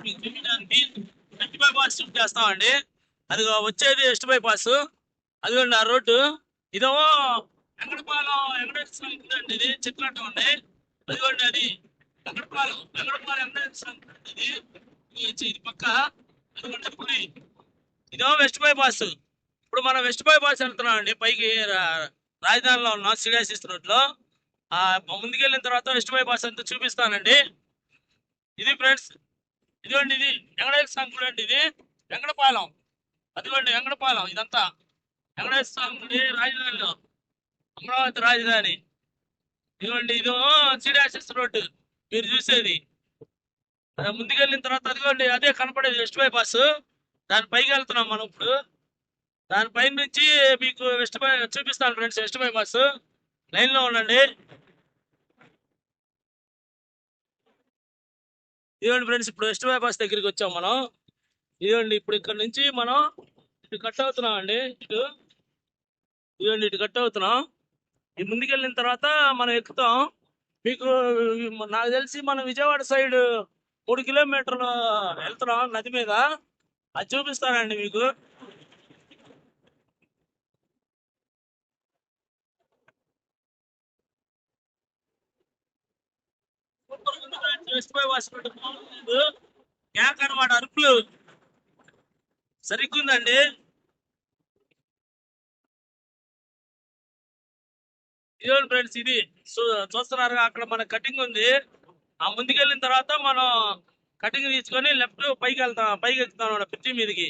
మీకు చూపించడానికి west bypass shoot చేస్తామండి. అది వచ్చేది వెస్ట్ బైపాస్. అదిగోండి ఆ రోడ్డు. ఇదేమో వెంకటపాలెం వెంకటేశ్వర స్వామి గుడి అండి. ఇది చిత్రాటం అండి. అదిగోండి అది వెంకటపాలెం వెంకటేశ్వర స్వామి గుడి. ఇది పక్క అదిగోండి గుడి. ఇదేమో వెస్ట్ బైపాస్. ఇప్పుడు మనం వెస్ట్ బైపాస్ వెళ్తున్నాం అండి. పైకి రాజధానిలో ఉన్నాం, సిడాసిస్ రోడ్ లో. ముందుకెళ్ళిన తర్వాత వెస్ట్ బైపాస్ అంతా చూపిస్తానండి. ఇది ఫ్రెండ్స్, ఇదిగోండి ఇది వెంకటేశ్వర స్వామి గుడి అండి. ఇది వెంకటపాలెం. అదిగోండి వెంకటపాలెం. ఇదంతా వెంకటేశ్వర స్వామి గుడి రాజధానిలో, అమరావతి రాజధాని. ఇదిగోండి ఇదో సిడాసిస్ రోడ్డు మీరు చూసేది. ముందుకెళ్ళిన తర్వాత అదిగోండి అదే కనపడేది వెస్ట్ బైపాస్. దాని పైకి వెళ్తున్నాం మనం ఇప్పుడు. దానిపై నుంచి మీకు వెస్ట్ బై చూపిస్తాను ఫ్రెండ్స్. వెస్ట్ బైపాస్ లైన్ లో ఉండండి. ఇదిగోండి ఫ్రెండ్స్, ఇప్పుడు వెస్ట్ బైపాస్ దగ్గరికి వచ్చాం మనం. ఇదిగోండి ఇప్పుడు ఇక్కడ నుంచి మనం ఇటు కట్ అవుతున్నాం అండి. ఇదిగోండి ఇటు కట్ అవుతున్నాం. ఈ ముందుకెళ్ళిన తర్వాత మనం ఎక్కుతాం. మీకు నాకు తెలిసి మనం విజయవాడ సైడ్ 3 కిలోమీటర్లు వెళ్తున్నాం నది మీద. అది చూపిస్తానండి మీకు. వెస్ట్ బైపాస్ గ్యాక్ అనమాట, అరుపులు సరిగ్గుందండి. ఇదిగోండి ఫ్రెండ్స్, ఇది చూస్తున్నారు అక్కడ మన కటింగ్ ఉంది. ఆ ముందుకెళ్ళిన తర్వాత మనం కటింగ్ తీసుకొని లెఫ్ట్ పైకి వెళ్తాం, పైకి ఎక్కుతాం అన్నమాట బ్రిడ్జి మీదకి.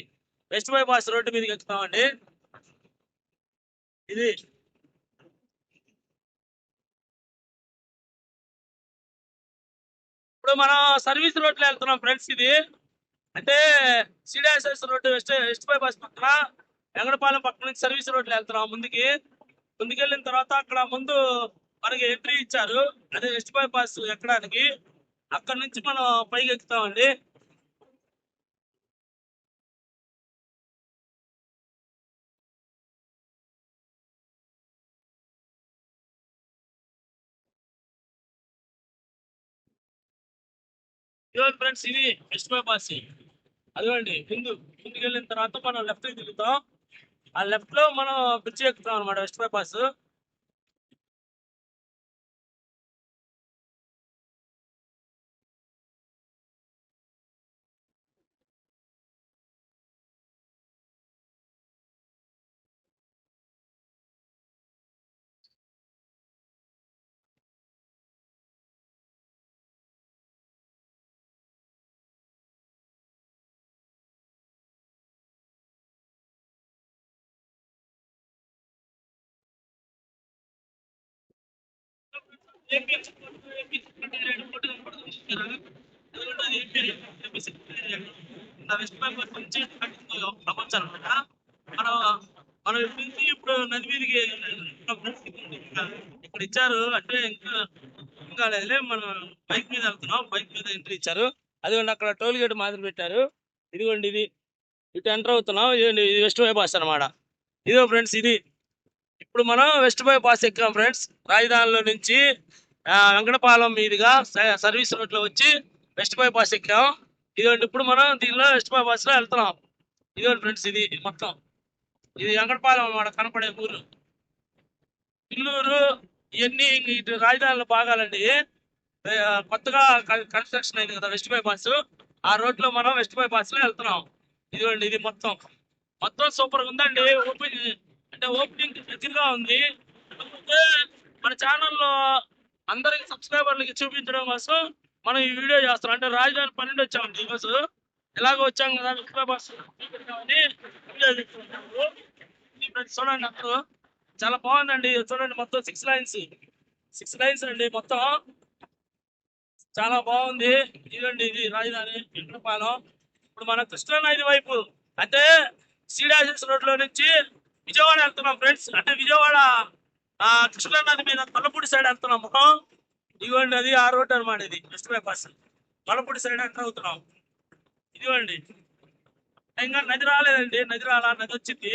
వెస్ట్ బైపాస్ రోడ్డు మీదకి ఎక్కుతామండి. ఇది ఇప్పుడు మనం సర్వీస్ రోడ్లో వెళ్తున్నాం ఫ్రెండ్స్. ఇది అంటే సిడిఎస్ఎస్ రోడ్డు వెస్ట్ బైపాస్ పక్కన వెంకటపాలెం పక్కన నుంచి సర్వీస్ రోడ్లో వెళ్తున్నాం ముందుకి. ముందుకెళ్ళిన తర్వాత అక్కడ ముందు మనకి ఎంట్రీ ఇచ్చారు, అదే వెస్ట్ బైపాస్ ఎక్కడానికి. అక్కడ నుంచి మనం పైకి ఎక్కుతామండి. ఇదిగోండి ఫ్రెండ్స్, ఇది వెస్ట్ బైపాస్. అదిగోండి ముందుకెళ్ళిన తర్వాత మనం లెఫ్ట్ తిరుగుతాం. ఆ లెఫ్ట్ లో మనం బ్రిడ్జ్ ఎక్కుతాం అనమాట, వెస్ట్ బైపాస్. వెస్ట్ బెంగాల్ నుంచి ప్రపంచం అనమాట. మనం మనం ఇప్పుడు నది మీదకి ఇక్కడ ఇచ్చారు అంటే ఇంకా లేదులే. మనం బైక్ మీద వెళ్తున్నాం, బైక్ మీద ఎంట్రీ ఇచ్చారు. అదిగోండి అక్కడ టోల్ గేట్ మాదిరి పెట్టారు. ఇదిగోండి ఇది ఇటు ఎంటర్ అవుతున్నాం. ఇదిగోండి ఇది వెస్ట్ బైపాస్ అనమాట. ఇదిగో ఫ్రెండ్స్, ఇది ఇప్పుడు మనం వెస్ట్ బైపాస్ ఎక్కాం ఫ్రెండ్స్. రాజధానిలో నుంచి వెంకటపాలెం మీదుగా సర్వీస్ రోడ్ లో వచ్చి వెస్ట్ బైపాస్ ఎక్కాం. ఇదిగోండి ఇప్పుడు మనం దీనిలో వెస్ట్ బైపాస్ లో వెళ్తున్నాం. ఇదిగోండి ఫ్రెండ్స్, ఇది మొత్తం ఇది వెంకటపాలెం అన్నమాట, కనపడే ఊరు. ఇల్లూరు ఇవన్నీ ఇటు రాజధానిలో భాగాలండి. కొత్తగా కన్స్ట్రక్షన్ అయింది కదా వెస్ట్ బైపాస్. ఆ రోడ్ లో మనం వెస్ట్ బైపాస్ లో వెళ్తున్నాం. ఇదిగోండి ఇది మొత్తం మొత్తం సూపర్ గా ఉందండి. ఓపెనింగ్ దగ్గరగా ఉంది. కాకపోతే మన ఛానల్లో అందరికి సబ్స్క్రైబర్లకి చూపించడం కోసం మనం ఈ వీడియో చేస్తున్నాం. అంటే రాజధాని 12 వచ్చామండి ఈరోజు. ఎలాగో వచ్చాం కదా సబ్స్క్రైబర్స్ చూపించామని వీడియో తీసుకుంటాము. చూడండి అందరూ, చాలా బాగుందండి. చూడండి మొత్తం 6 లైన్స్ అండి మొత్తం. చాలా బాగుంది. ఇదండి ఇది రాజధాని వెంకటపాలెం. ఇప్పుడు మన కృష్ణానది వైపు అంటే సిడాసిస్ రోడ్ లో నుంచి విజయవాడ వెళ్తున్నాం ఫ్రెండ్స్. అంటే విజయవాడ కృష్ణానది మీద తొల్లపూడి సైడ్ వెళ్తున్నాము. ఇదిగోండి అది ఆ రోడ్ అనమాట. ఇది వెస్ట్ బైపాస్ తొల్లపూడి సైడ్ ఎంటర్ అవుతున్నాం. ఇదిగోండి ఇంకా నది రాలేదండి, నది వచ్చింది.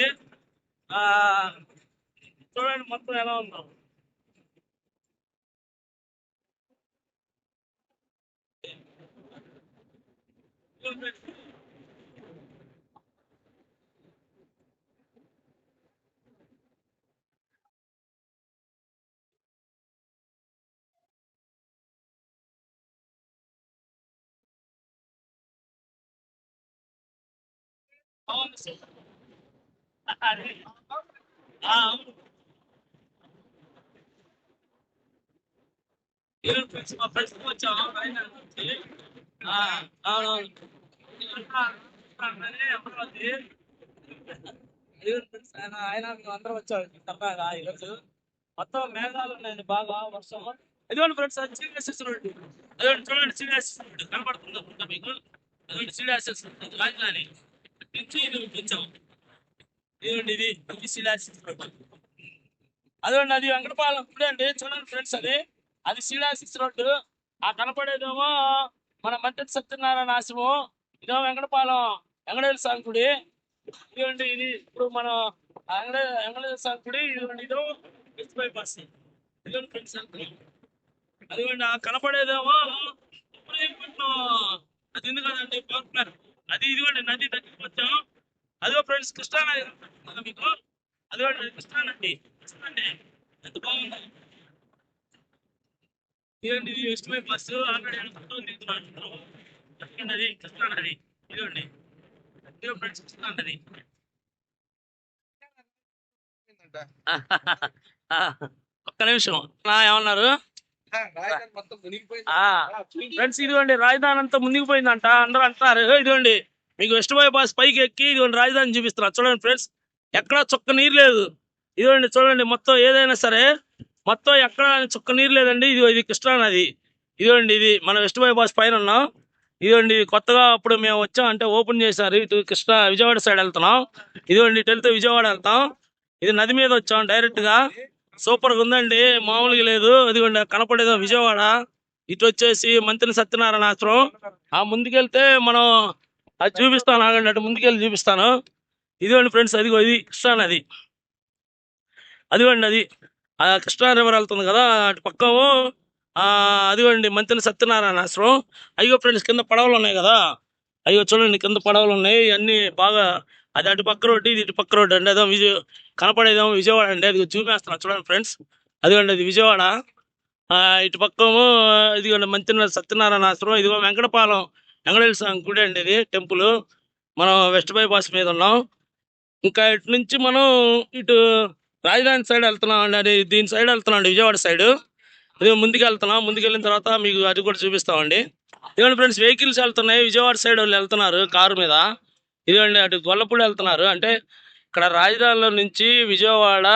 ఆ చూడండి మొత్తం ఎలా ఉందో. అవును సార్. అది అవును. ఈరోజు ఫ్రెండ్స్ మా ఫ్రెండ్స్ వచ్చాము రాజధాని నుంచి. ఆ, అవునవును. అమరావతి ఈరోజు ఫ్రెండ్స్ ఆయన మేము అందరం వచ్చాం తప్పగా ఈరోజు. మొత్తం మేఘాలు ఉన్నాయండి, బాగా వర్షం. ఇదిగోండి ఫ్రెండ్స్, అది శ్రీనివాస రోడ్డు. అదిగోండి చూడండి, శ్రీనివాస రోడ్డు కనపడుతుంది అనుకుంటా మీకు. అదిగోండి శ్రీనివాస రోడ్డు రాజధాని నుంచి ఇది వచ్చాం. ఇదిగోండి ఇది శ్రీనివాస రోడ్డు. అదిగోండి అది వెంకటపాలెం గుడి అండి, చూడండి ఫ్రెండ్స్. అది శ్రీనివాస రోడ్డు. ఆ కనపడేదేమో మన మంత్రి సత్యనారాయణ ఆశ్రమం. ఇదేమో వెంకటపాలెం వెంకటేశ్వర స్వామి గుడి. ఇదిగోండి ఇది ఇప్పుడు మనం వెంకటేశ్వర స్వామి గుడి. ఇదిగోండి ఇదో వెస్ట్ బైపాస్. ఇదిగోండి ఫ్రెండ్స్, అదిగోండి ఆ కనపడేదేమో ఇబ్రహీంపట్నం. అది ఉంది కదండి పవర్ ప్లాంట్. అది ఇదిగోండి నది దగ్గరికి వచ్చాం. అదిగో ఫ్రెండ్స్ కృష్ణా నది కనపడుతుందా మీకు? అదిగోండి కృష్ణా నది. కృష్ణా నది ఎంత బాగుంది. ఇదిగోండి ఇది వెస్ట్ బైపాస్. ఆల్రెడీ దిగుతున్నాడు కృష్ణా నది. కృష్ణా నది ఇదిగోండి. ఇదిగో ఫ్రెండ్స్ కృష్ణా నది. ఒక్క నిమిషం ఏమన్నారు ఫ్రెండ్స్? ఇదిగోండి రాజధాని అంతా మునిగిపోయిందంట అందరూ అంటున్నారు. ఇదిగోండి మీకు వెస్ట్ బైపాస్ పైకి ఎక్కి ఇదిగోండి రాజధాని చూపిస్తున్నారు. చూడండి ఫ్రెండ్స్, ఎక్కడా చుక్క నీరు లేదు. ఇదిగోండి చూడండి, మొత్తం ఏదైనా సరే మొత్తం ఎక్కడ చుక్క నీరు లేదండి. ఇది కృష్ణా నది. ఇదిగోండి ఇది మన వెస్ట్ బైపాస్ పైన ఉన్నాం. ఇదిగోండి కొత్తగా అప్పుడు మేము వచ్చాం, అంటే ఓపెన్ చేశారు. ఇటు విజయవాడ సైడ్ వెళ్తున్నాం. ఇదిగోండి ఇటు వెళ్తే విజయవాడ వెళ్తాం. ఇది నది మీద వచ్చాం డైరెక్ట్ గా. సూపర్ గా ఉందండి, మామూలుగా లేదు. ఇదిగోండి కనపడేదో విజయవాడ. ఇటు వచ్చేసి మంత్రి సత్యనారాయణ ఆశ్రమం. ఆ ముందుకెళ్తే మనం అది చూపిస్తాను, ఆగండి అటు ముందుకెళ్ళి చూపిస్తాను. ఇదిగోండి ఫ్రెండ్స్, అదిగో ఇది కృష్ణా నది. అదిగోండి అది ఆ కృష్ణా రివర్ వెళ్తుంది కదా అటు పక్కము. అదిగోండి మంత్రి సత్యనారాయణ ఆశ్రమం. అయ్యో ఫ్రెండ్స్, కింద పడవలు ఉన్నాయి కదా. అయ్యో చూడండి, కింద పడవలు ఉన్నాయి. అన్ని బాగా అది అటు పక్క రోడ్డు, ఇది ఇటు పక్క రోడ్డు అండి. అదో కనపడేదేమో విజయవాడ అండి. అది చూపిస్తున్నాను చూడండి ఫ్రెండ్స్. అదిగోండి అది విజయవాడ. ఇటు పక్కము ఇదిగోండి మంత్రి సత్యనారాయణ ఆశ్రమం. ఇదిగో వెంకటపాలెం వెంకటేశ్వర స్వామి గుడి అండి, ఇది టెంపుల్. మనం వెస్ట్ బైపాస్ మీద ఉన్నాం. ఇంకా ఇటు నుంచి మనం ఇటు రాజధాని సైడ్ వెళ్తున్నాం అండి. అది దీని సైడ్ వెళ్తున్నాం అండి, విజయవాడ సైడ్. అదే ముందుకు వెళ్తున్నాం. ముందుకు వెళ్ళిన తర్వాత మీకు అది కూడా చూపిస్తామండి. ఇదిగోండి ఫ్రెండ్స్, వెహికల్స్ వెళ్తున్నాయి. విజయవాడ సైడ్ వాళ్ళు వెళ్తున్నారు కారు మీద. ఇదిగోండి అటు గొల్లపూడి వెళ్తున్నారు. అంటే ఇక్కడ రాజధానిలో నుంచి విజయవాడ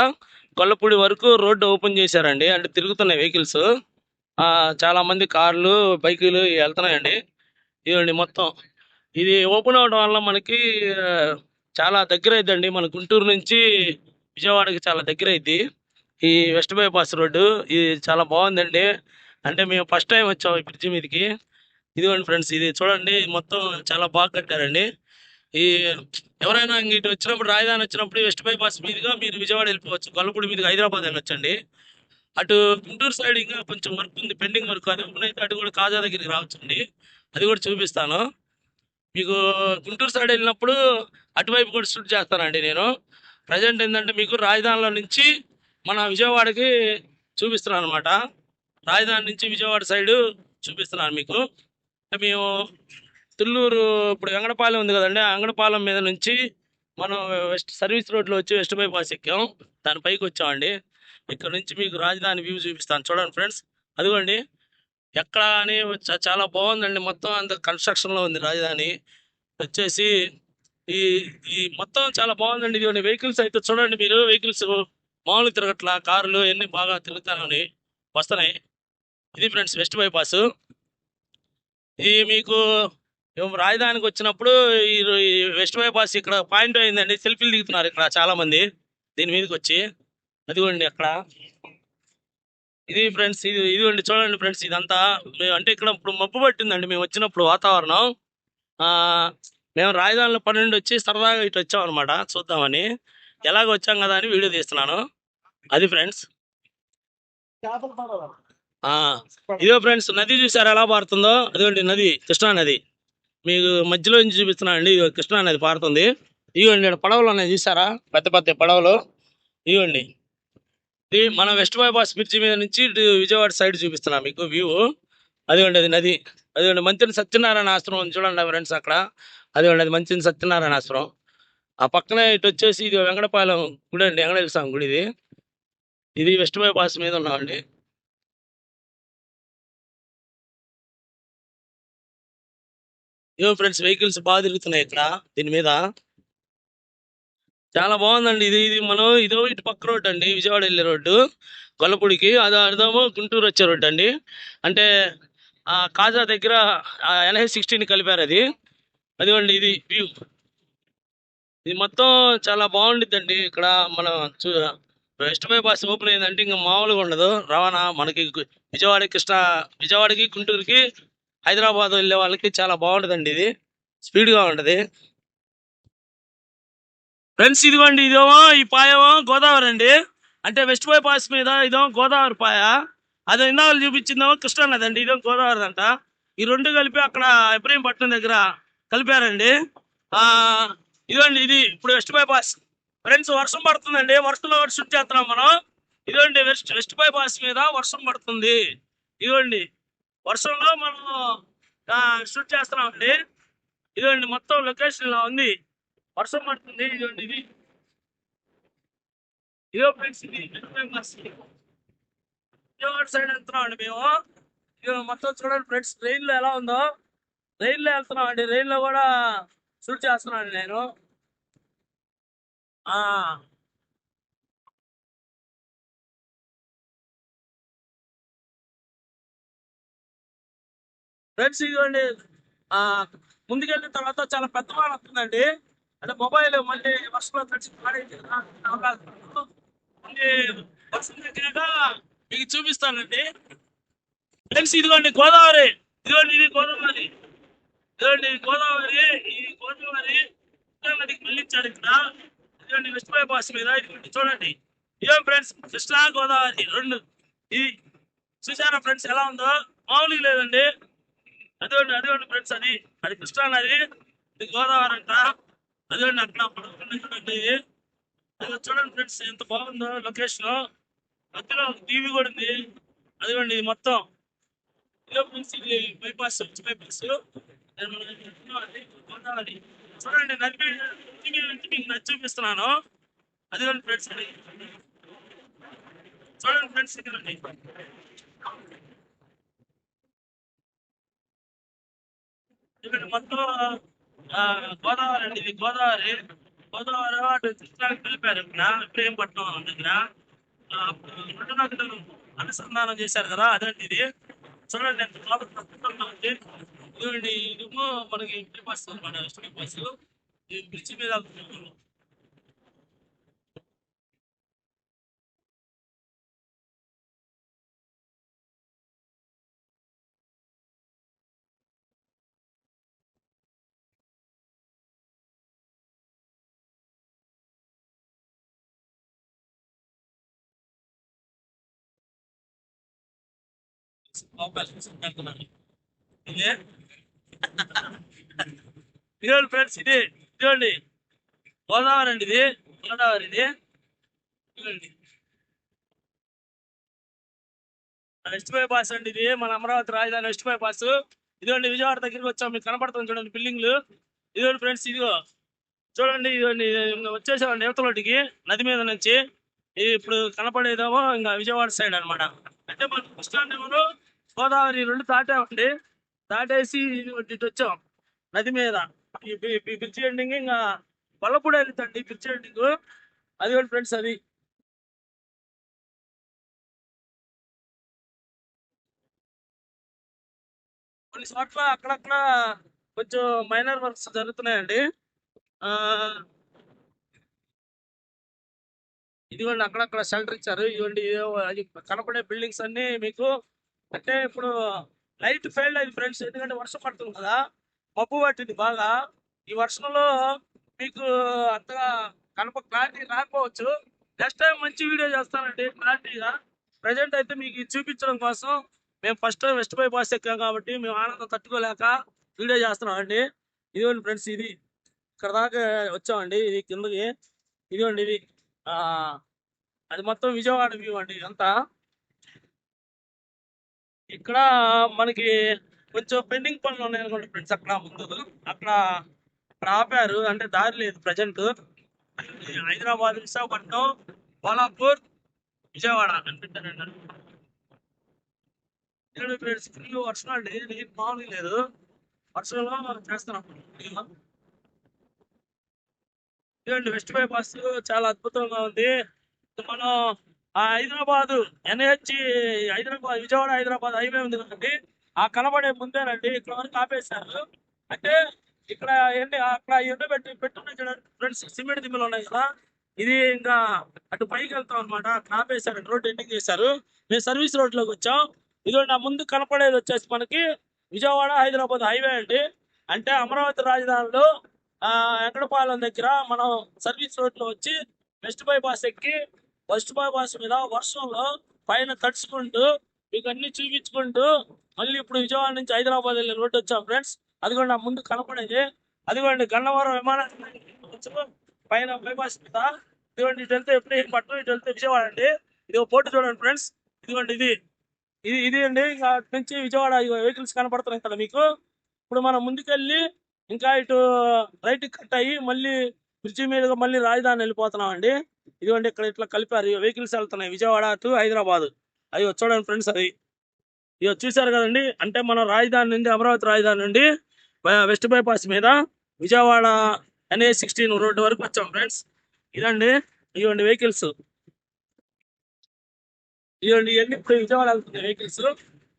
గొల్లపూడి వరకు రోడ్డు ఓపెన్ చేశారండి. అంటే తిరుగుతున్నాయి వెహికల్స్. చాలా మంది కార్లు బైకులు వెళ్తున్నాయండి. ఇదిగోండి మొత్తం ఇది ఓపెన్ అవడం వల్ల మనకి చాలా దగ్గర అయిద్దండి. మన గుంటూరు నుంచి విజయవాడకి చాలా దగ్గర అయింది ఈ వెస్ట్ బైపాస్ రోడ్డు. ఇది చాలా బాగుందండి. అంటే మేము ఫస్ట్ టైం వచ్చాం ఈ బ్రిడ్జి మీదకి. ఇదిగోండి ఫ్రెండ్స్, ఇది చూడండి మొత్తం చాలా బాగా కట్టారండి. ఈ ఎవరైనా ఇటు వచ్చినప్పుడు, రాజధాని వచ్చినప్పుడు వెస్ట్ బైపాస్ మీదుగా మీరు విజయవాడ వెళ్ళిపోవచ్చు. గొల్లపూడి మీదుగా హైదరాబాద్ వెళ్ళొచ్చండి. అటు గుంటూరు సైడ్ ఇంకా కొంచెం వర్క్ ఉంది, పెండింగ్ వర్క్. అది అయితే అటు కూడా కాజా దగ్గరికి రావచ్చండి. అది కూడా చూపిస్తాను మీకు. గుంటూరు సైడ్ వెళ్ళినప్పుడు అటువైపు కూడా షూట్ చేస్తానండి నేను. ప్రజెంట్ ఏంటంటే మీకు రాజధానిలో నుంచి మన విజయవాడకి చూపిస్తున్నాను అనమాట. రాజధాని నుంచి విజయవాడ సైడ్ చూపిస్తున్నాను మీకు. మేము తుళ్ళూరు ఇప్పుడు వెంగడపాలెం ఉంది కదండి, ఆ వెంగడపాలెం మీద నుంచి మనం వెస్ట్ సర్వీస్ రోడ్లో వచ్చి వెస్ట్ బైపాస్ ఎక్కాం. దాని పైకి వచ్చామండి. ఇక్కడ నుంచి మీకు రాజధాని వ్యూ చూపిస్తాను చూడండి ఫ్రెండ్స్. అదిగోండి ఎక్కడ అని చాలా బాగుందండి. మొత్తం అంత కన్స్ట్రక్షన్లో ఉంది రాజధాని వచ్చేసి. ఈ ఈ మొత్తం చాలా బాగుందండి. ఇది వెహికల్స్ అయితే చూడండి మీరు, వెహికల్స్ మామూలు తిరగట్లా, కార్లు ఎన్ని బాగా తిరుగుతానని వస్తున్నాయి. ఇది ఫ్రెండ్స్ వెస్ట్ బైపాస్. ఇది మీకు రాజధానికి వచ్చినప్పుడు ఈ వెస్ట్ బైపాస్ ఇక్కడ పాయింట్ అయిందండి. సెల్ఫీలు దిగుతున్నారు ఇక్కడ చాలా మంది దీని మీదకి వచ్చి. అదిగోండి అక్కడ ఇది ఫ్రెండ్స్. ఇదిగోండి చూడండి ఫ్రెండ్స్, ఇదంతా అంటే ఇక్కడ ఇప్పుడు మబ్బు పట్టిందండి. మేము వచ్చినప్పుడు వాతావరణం మేము రాజధానిలో 12 వచ్చి సరదాగా ఇటు వచ్చాం అనమాట, చూద్దామని. ఎలాగ వచ్చాం కదా అని వీడియో తీస్తున్నాను. అది ఫ్రెండ్స్. ఇదో ఫ్రెండ్స్, నది చూసారు ఎలా పారుతుందో. అదిగోండి నది, కృష్ణా నది. మీకు మధ్యలో నుంచి చూపిస్తున్నాను అండి. కృష్ణా నది పారుతుంది. ఇవ్వండి ఇక్కడ పడవలు ఉన్నాయి చూసారా, పెద్ద పెద్ద పడవలు. ఇవ్వండి ఇది మన వెస్ట్ బైపాస్ బ్రిడ్జి మీద నుంచి ఇటు విజయవాడ సైడ్ చూపిస్తున్నా మీకు వ్యూ. అదిగోండి అది నది. అదిగోండి మంత్రి సత్యనారాయణ ఆశ్రమం ఉంది చూడండి ఫ్రెండ్స్ అక్కడ. అదిగోండి అది మంత్రి సత్యనారాయణ ఆశ్రమం. ఆ పక్కనే ఇటు వచ్చేసి ఇది వెంకటపాలెం గుడి అండి, వెంకటేశ్వర స్వామి గుడి. ఇది వెస్ట్ బైపాస్ మీద ఉన్నామండి. ఏమో ఫ్రెండ్స్ వెహికల్స్ బాగా తిరుగుతున్నాయి ఇక్కడ దీని మీద. చాలా బాగుందండి. ఇది ఇది మనం ఇదో ఇటు పక్క రోడ్డు అండి, విజయవాడ వెళ్ళే రోడ్డు గొల్లపూడికి. అదేమో గుంటూరు వచ్చే రోడ్డు అండి. అంటే ఆ కాజా దగ్గర NH-16 కలిపారు అది. అదిగోండి ఇది వ్యూ. ఇది మొత్తం చాలా బాగుండిద్దండి ఇక్కడ. మనం వెస్ట్ బైపాస్ ఓపెన్ అయిందంటే ఇంకా మామూలుగా ఉండదు రవాణా. మనకి విజయవాడకి గుంటూరుకి హైదరాబాద్ వెళ్ళే వాళ్ళకి చాలా బాగుంటుందండి. ఇది స్పీడ్గా ఉంటుంది ఫ్రెండ్స్. ఇదిగోండి ఇదేమో ఈ పాయేమో గోదావరి అండి. అంటే వెస్ట్ బైపాస్ మీద ఇదేమో గోదావరి పాయ. అది ఇందాక చూపించిందేమో కృష్ణా నది అండి. ఇదేమో గోదావరి అంట. ఈ రెండు కలిపి అక్కడ ఇబ్రహీంపట్నం దగ్గర కలిపారండి. ఇదిగోండి ఇది ఇప్పుడు వెస్ట్ బైపాస్. ఫ్రెండ్స్ వర్షం పడుతుందండి, వర్షంలో షూట్ చేస్తున్నాం మనం. ఇదిగోండి వెస్ట్ బైపాస్ మీద వర్షం పడుతుంది. ఇదిగోండి వర్షంలో మనం షూట్ చేస్తున్నాం అండి. ఇదిగోండి మొత్తం లొకేషన్ ఇలా ఉంది, వర్షం పడుతుంది. ఇదిగోండి ఇది ఇదో ఫ్రెండ్స్, ఇది విజయవాడ సైడ్ వెళ్తున్నాం అండి మేము. మొత్తం చూడండి ఫ్రెండ్స్, ట్రైన్లో ఎలా ఉందో. ట్రైన్లో వెళ్తున్నాం అండి, ట్రైన్లో కూడా షూట్ చేస్తున్నాను నేను. ఫ్రెండ్స్ ఇదిగోండి ముందుకెళ్ళిన తర్వాత చాలా పెద్ద వాన వస్తుందండి. అంటే మొబైల్ మళ్ళీ వర్షంలో తడిచి పాడైతే మళ్ళీ వర్షం తగ్గినాక మీకు చూపిస్తానండి. ఫ్రెండ్స్ ఇదిగోండి గోదావరి. ఇదిగోండి ఇది గోదావరి. ఇదిగోండి గోదావరి. ఈ గోదావరి నదికి మళ్ళించాడు ఇక్కడ. ఇదిగోండి వెస్ట్ బైపాస్ మీద. ఇదిగోండి చూడండి. ఇదేం ఫ్రెండ్స్ కృష్ణా గోదావరి రెండు. ఇది చూసారా ఫ్రెండ్స్ ఎలా ఉందో, మామూలుగా లేదండి. అదిగోండి ఫ్రెండ్స్, అది కృష్ణా నది, ఇది గోదావరి అంట. అదిగోండి అక్కడ చూడండి. అది చూడండి ఫ్రెండ్స్ ఎంత బాగుందో లొకేషన్. మధ్యలో టీవీ కూడా ఉంది. అదిగోండి ఇది మొత్తం ఇదో ఫ్రెండ్స్, ఇది బైపాస్ బైపాస్ గోదావరి. చూడండి నది మీద నుంచి మీకు నచ్చి చూపిస్తున్నాను. అదిగోండి ఫ్రెండ్స్, అది చూడండి ఫ్రెండ్స్. ఇదిగోండి ఇక్కడ మొత్తం గోదావరి అండి. ఇది గోదావరి. గోదావరి అటు కృష్ణాకి కలిపారు ఇక్కడ ఇబ్రహీంపట్నం దగ్గర. రెండు నదులను అనుసంధానం చేశారు కదా, అదండి ఇది. చూడండి ఎంత ఉంది. ఇదిగోండి ఇదేమో మనకి బస్ అనమాట, వెస్ట్ బస్. ఈ బ్రిడ్జి మీద ఇదే ఇదిగోండి ఫ్రెండ్స్, ఇదిగోండి గోదావరి అండి. ఇది గోదావరి. ఇది ఇదిగోండి వెస్ట్ బైపాస్ అండి. ఇది మన అమరావతి రాజధాని వెస్ట్ బైపాస్. ఇదిగోండి విజయవాడ దగ్గరికి వచ్చాం, మీకు కనపడుతుంది చూడండి బిల్డింగ్లు. ఇదిగోండి ఫ్రెండ్స్, ఇదిగో చూడండి. ఇదిగోండి వచ్చేసామండి యువతలోటికి నది మీద నుంచి. ఇది ఇప్పుడు కనపడేదేమో ఇంకా విజయవాడ సైడ్ అనమాట. అంటే మన కృష్ణానదిలో గోదావరి రెండు దాటామండి. దాటేసి ఇటు వచ్చాం నది మీద. ఈ బ్రిడ్జి ఎండింగ్ ఇంకా వల్లపూడి వెళ్తాండి బ్రిడ్జి ఎండింగ్. అది కూడా ఫ్రెండ్స్ అది. కొన్ని చోట్ల అక్కడక్కడ కొంచెం మైనర్ వర్క్స్ జరుగుతున్నాయండి. ఇదిగోండి అక్కడక్కడ షెల్టర్ ఇచ్చారు. ఇదిగోండి అది కనపడే బిల్డింగ్స్ అన్ని మీకు. అంటే ఇప్పుడు లైట్ ఫెయిల్ అయింది ఫ్రెండ్స్, ఎందుకంటే వర్షం పడుతుంది కదా, మబ్బు పట్టింది బాగా. ఈ వర్షంలో మీకు అంతగా క్లారిటీ రాకపోవచ్చు. నెక్స్ట్ టైం మంచి వీడియో చేస్తానండి క్లారిటీగా. ప్రజెంట్ అయితే మీకు చూపించడం కోసం మేము ఫస్ట్ టైం వెస్ట్ బైపాస్ ఎక్కాం కాబట్టి మేము ఆనందం తట్టుకోలేక వీడియో చేస్తున్నాం అండి. ఇదిగోండి ఫ్రెండ్స్, ఇది ఇక్కడ దాకా వచ్చామండి. ఇది కిందకి, ఇదిగోండి ఇది ఆ అది మొత్తం విజయవాడ వ్యూ అండి ఇదంతా. ఇక్కడ మనకి కొంచెం పెండింగ్ పనులు ఉన్నాయి అనుకోండి ఫ్రెండ్స్. అక్కడ ముందు అక్కడ అక్కడ ఆపారు, అంటే దారి లేదు ప్రజెంట్. హైదరాబాద్, విశాఖపట్నం, కోల్హాపూర్, విజయవాడ అనిపించారండి. ఫ్రెండ్స్ ఫుల్ వర్షం అండి, నీకు మామూలుగా లేదు. వర్షంలో చేస్తున్నాం. ఇదండి వెస్ట్ బైపాస్, చాలా అద్భుతంగా ఉంది. మనం ఆ హైదరాబాద్ ఎన్హెచ్, హైదరాబాద్ విజయవాడ హైదరాబాద్ హైవే ఉంది కదండి, ఆ కనబడే ముందేనండి ఇక్కడ వరకు ఆపేశారు. అంటే ఇక్కడ ఏంటి, అక్కడ పెట్టున్న ఫ్రెండ్స్ సిమెంట్ దిమ్మలు ఉన్నాయి కదా, ఇది ఇంకా అటు పైకి వెళ్తాం అనమాట. అక్కడ ఆపేశారు, రోడ్ ఎండింగ్ చేశారు. మేము సర్వీస్ రోడ్ లోకి వచ్చాం. ఇదిగోండి ఆ ముందు కనపడేది వచ్చేసి మనకి విజయవాడ హైదరాబాద్ హైవే అండి. అంటే అమరావతి రాజధానిలో ఎక్కడపాలెం దగ్గర మనం సర్వీస్ రోడ్ లో వచ్చి వెస్ట్ బైపాస్ ఎక్కి, వెస్ట్ బైపాస్ మీద వర్షంలో పైన తడుచుకుంటూ మీకు అన్ని చూపించుకుంటూ మళ్ళీ ఇప్పుడు విజయవాడ నుంచి హైదరాబాద్ వెళ్ళే రోడ్డు వచ్చాం ఫ్రెండ్స్. అదిగోండి ఆ ముందు కనపడేది, అదిగోండి గన్నవరం విమానాశ్రయం పైన బైపాస్ మీద. ఇదిగోండి ఇటు వెళ్తే పట్నం, ఇటు వెళ్తే విజయవాడ అండి. ఇది ఒక పోటీ చూడండి ఫ్రెండ్స్. ఇదిగోండి ఇది ఇది ఇది అండి. ఇంకా నుంచి విజయవాడ వెహికల్స్ కనపడుతున్నాయి కదా మీకు. ఇప్పుడు మనం ముందుకెళ్ళి ఇంకా ఇటు రైట్ కట్ అయ్యి మళ్ళీ బ్రిడ్జి మీదుగా మళ్ళీ రాజధాని వెళ్ళిపోతున్నాం అండి. ఇదిగోండి ఇక్కడ ఇట్లా కలిపారు, వెహికల్స్ వెళ్తున్నాయి విజయవాడ టు హైదరాబాద్. అవి చూడండి ఫ్రెండ్స్, అది ఇవి చూసారు కదండి. అంటే మన రాజధాని నుండి, అమరావతి రాజధాని నుండి వెస్ట్ బైపాస్ మీద విజయవాడ NH16 రోడ్డు వరకు వచ్చాం ఫ్రెండ్స్. ఇదండి, ఇవ్వండి వెహికల్స్, ఇవ్వండి ఇవన్నీ ఇప్పుడు విజయవాడ వెళ్తున్నాయి వెహికల్స్.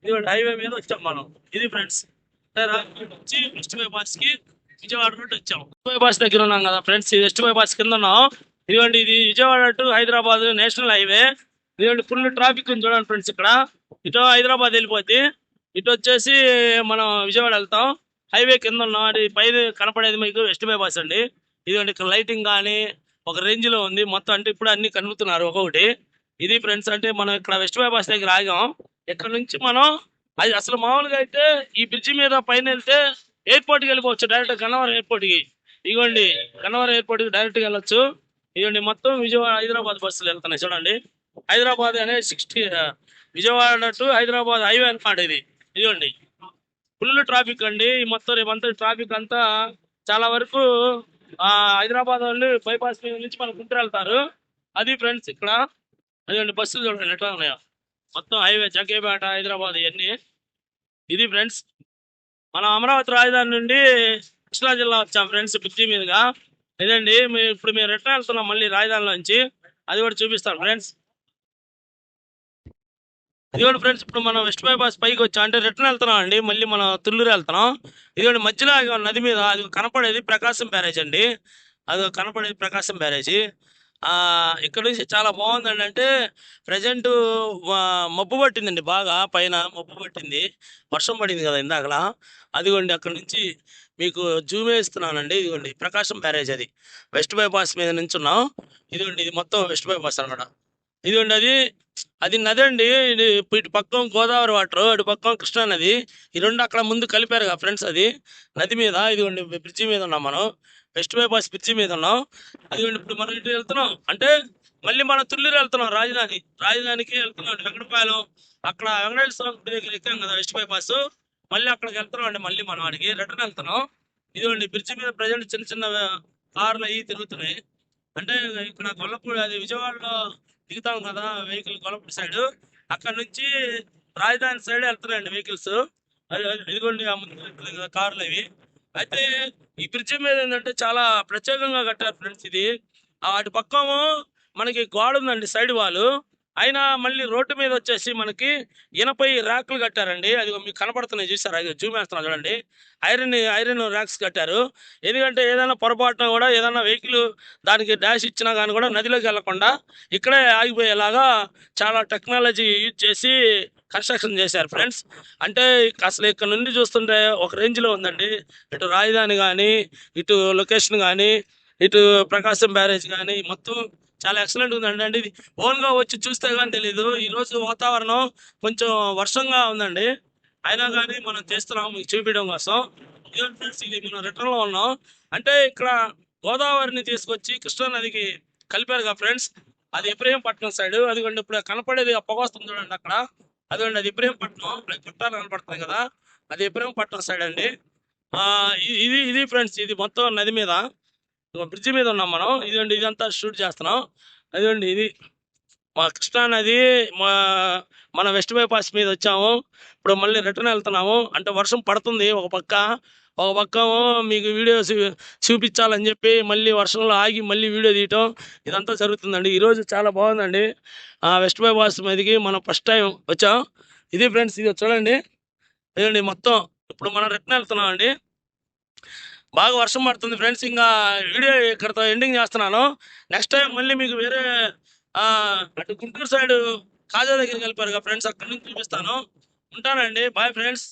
ఇదిగోండి హైవే మీద వచ్చాం మనం. ఇది ఫ్రెండ్స్ వచ్చి వెస్ట్ బైపాస్ కి విజయవాడ రోడ్ వచ్చాం. వెస్ట్ బైపాస్ దగ్గర ఉన్నాం కదా ఫ్రెండ్స్, ఇది వెస్ట్ బైపాస్ కింద ఉన్నాం. ఇదిగోండి ఇది Vijayawada to Hyderabad national highway. ఇదిగోండి ఫుల్ ట్రాఫిక్ ఉంది చూడండి ఫ్రెండ్స్. ఇక్కడ ఇటు హైదరాబాద్ వెళ్ళిపోతే, ఇటు వచ్చేసి మనం విజయవాడ వెళ్తాం. హైవే కింద ఉన్నాం. అది పైన కనపడేది మీకు వెస్ట్ బైపాస్ అండి. ఇదిగోండి ఇక్కడ లైటింగ్ కానీ ఒక రేంజ్ లో ఉంది మొత్తం. అంటే ఇప్పుడు అన్ని కనుగుతున్నారు ఒక్కొక్కటి. ఇది ఫ్రెండ్స్, అంటే మనం ఇక్కడ వెస్ట్ బైపాస్ దగ్గర ఆగాం. ఇక్కడ నుంచి మనం అది అసలు మామూలుగా అయితే ఈ బ్రిడ్జి మీద పైన వెళ్తే ఎయిర్పోర్ట్ కి వెళ్ళిపోవచ్చు, డైరెక్ట్ గన్నవరం ఎయిర్పోర్ట్ కి. ఇదిగోండి గన్నవరం ఎయిర్పోర్ట్ కి డైరెక్ట్ గా వెళ్ళొచ్చు. ఇదిగోండి మొత్తం విజయవాడ హైదరాబాద్ బస్సులు వెళ్తున్నాయి చూడండి. Hyderabad NH16 Vijayawada to Hyderabad highway అనమాట ఇది. ఇదిగోండి ఫుల్ ట్రాఫిక్ అండి ఈ మొత్తం రేపంతా. ట్రాఫిక్ అంతా చాలా వరకు హైదరాబాద్ వాళ్ళు బైపాస్ మీద నుంచి మన గుంటూరు వెళ్తారు. అది ఫ్రెండ్స్ ఇక్కడ. అదిగోండి బస్సులు చూడండి ఎట్లా ఉన్నాయో, మొత్తం హైవే జగ్గేపేట హైదరాబాద్ ఇవన్నీ. ఇది ఫ్రెండ్స్, మనం అమరావతి రాజధాని నుండి కృష్ణా జిల్లా వచ్చాం ఫ్రెండ్స్ బ్రిడ్జి మీదుగా. ఇదండి ఇప్పుడు మేము రిటర్న్ వెళ్తున్నాం మళ్ళీ రాజధానిలో నుంచి, అది కూడా చూపిస్తాను ఫ్రెండ్స్. ఇదిగోండి ఫ్రెండ్స్, ఇప్పుడు మనం వెస్ట్ బైపాస్ పైకి వచ్చాం, అంటే రిటర్న్ వెళ్తున్నాం అండి. మళ్ళీ మనం తుళ్ళూరు వెళ్తున్నాం. ఇదిగోండి మధ్యలో నది మీద అది కనపడేది ప్రకాశం బ్యారేజ్ అండి. అది కనపడేది ప్రకాశం బ్యారేజీ. ఇక్కడ నుంచి చాలా బాగుందండి. అంటే ప్రజెంట్ మబ్బు పట్టిందండి, బాగా పైన మబ్బు పట్టింది, వర్షం పడింది కదా ఇందాకలా. అదిగోండి అక్కడ నుంచి మీకు జూమ్ వేస్తున్నానండి. ఇదిగోండి ప్రకాశం బ్యారేజ్, అది వెస్ట్ బైపాస్ మీద నుంచున్నాం. ఇదిగోండి ఇది మొత్తం వెస్ట్ బైపాస్ అనమాట. ఇదిగోండి అది అది నది అండి. ఇటు పక్కన గోదావరి వాటర్, అటు పక్కన కృష్ణా నది. ఈ రెండు అక్కడ ముందు కలిపారు కదా ఫ్రెండ్స్, అది నది మీద. ఇదిగోండి బ్రిడ్జి మీద ఉన్నాం మనం, వెస్ట్ బైపాస్ బ్రిడ్జి మీద ఉన్నాం. అదిగోండి ఇప్పుడు మనం ఇటు వెళ్తున్నాం, అంటే మళ్ళీ మనం తుళ్ళూరు వెళ్తున్నాం. రాజధానికి వెళ్తున్నాం. వెంకటపాలెం అక్కడ వెంకటేశ్వర స్వామి గుడి దగ్గర ఎక్కాం కదా వెస్ట్ బైపాస్, మళ్ళీ అక్కడికి వెళ్తున్నాం అండి. మళ్ళీ మనం అడిగి రిటర్న్ వెళ్తున్నాం. ఇదిగోండి బ్రిడ్జి మీద ప్రజెంట్ చిన్న చిన్న కార్లు అవి తిరుగుతున్నాయి. అంటే ఇక్కడ గొల్లపూడి, అది విజయవాడలో దిగుతాం కదా వెహికల్ గొల్లపూడి సైడ్, అక్కడ నుంచి రాజధాని సైడ్ వెళ్తున్నాయండి వెహికల్స్. ఇదిగోండి కార్లు అవి. అయితే ఈ బ్రిడ్జి మీద ఏంటంటే చాలా ప్రత్యేకంగా కట్టారు ఫ్రెండ్స్. ఇది అటు పక్కము మనకి గోడ ఉందండి, సైడ్ వాళ్ళు. అయినా మళ్ళీ రోడ్డు మీద వచ్చేసి మనకి ఇనపై ర్యాక్లు కట్టారండి. అది మీకు కనపడుతున్నాయి చూసారా, జూమ్ వేస్తున్నా చూడండి. ఐరన్ ర్యాక్స్ కట్టారు. ఎందుకంటే ఏదైనా పొరపాటున కూడా ఏదైనా వెహికల్ దానికి డాష్ ఇచ్చినా కానీ కూడా నదిలోకి వెళ్లకుండా ఇక్కడే ఆగిపోయేలాగా చాలా టెక్నాలజీ యూజ్ చేసి కన్స్ట్రక్షన్ చేశారు ఫ్రెండ్స్. అంటే అసలు ఇక్కడ నుండి చూస్తుంటే ఒక రేంజ్లో ఉందండి. ఇటు రాజధాని కానీ, ఇటు లొకేషన్ కానీ, ఇటు ప్రకాశం బ్యారేజ్ కానీ మొత్తం చాలా ఎక్సలెంట్ ఉందండి. అంటే ఇది ఓన్గా వచ్చి చూస్తే కానీ తెలీదు. ఈరోజు వాతావరణం కొంచెం వర్షంగా ఉందండి, అయినా కానీ మనం చేస్తున్నాం మీకు చూపించడం కోసం. ఇదిగోండి ఫ్రెండ్స్, ఇది మనం రిటర్న్ లో ఉన్నాం. అంటే ఇక్కడ గోదావరిని తీసుకొచ్చి కృష్ణా నదికి కలిపారు కదా ఫ్రెండ్స్. అది ఇబ్రహీంపట్నం సైడ్. అదిగోండి ఇప్పుడు కనపడేది ఆ పొగ వస్తుంది చూడండి అక్కడ. అదిగోండి అది ఇబ్రహీంపట్నం. అది చుట్టాలు కనపడుతుంది కదా, అది ఇబ్రహీంపట్నం సైడ్ అండి. ఆ ఇది ఫ్రెండ్స్, ఇది మొత్తం నది మీద బ్రిడ్జి మీద ఉన్నాం మనం. ఇదిగోండి ఇదంతా షూట్ చేస్తున్నాం. అదిగోండి ఇది మా కృష్ణా నది. మా మన వెస్ట్ బైపాస్ మీద వచ్చాము. ఇప్పుడు మళ్ళీ రిటర్న్ వెళ్తున్నాము. అంటే వర్షం పడుతుంది ఒక పక్క, ఒక పక్క మీకు వీడియో చూపించాలని చెప్పి మళ్ళీ వర్షంలో ఆగి మళ్ళీ వీడియో తీయటం ఇదంతా జరుగుతుందండి. ఈరోజు చాలా బాగుందండి. వెస్ట్ బైపాస్ మీదకి మనం ఫస్ట్ టైం వచ్చాం. ఇది ఫ్రెండ్స్, ఇది చూడండి. ఇదండి మొత్తం. ఇప్పుడు మనం రిటర్న్ వెళ్తున్నాం అండి. బాగా వర్షం పడుతుంది ఫ్రెండ్స్. ఇంకా వీడియో ఇక్కడతో ఎండింగ్ చేస్తున్నాను. నెక్స్ట్ టైం మళ్ళీ మీకు వేరే అటు గుంటూరు సైడ్ కాజా దగ్గరికి వెళ్ళిపోయారు కదా ఫ్రెండ్స్, అక్కడి నుంచి చూపిస్తాను. ఉంటానండి. Bye friends.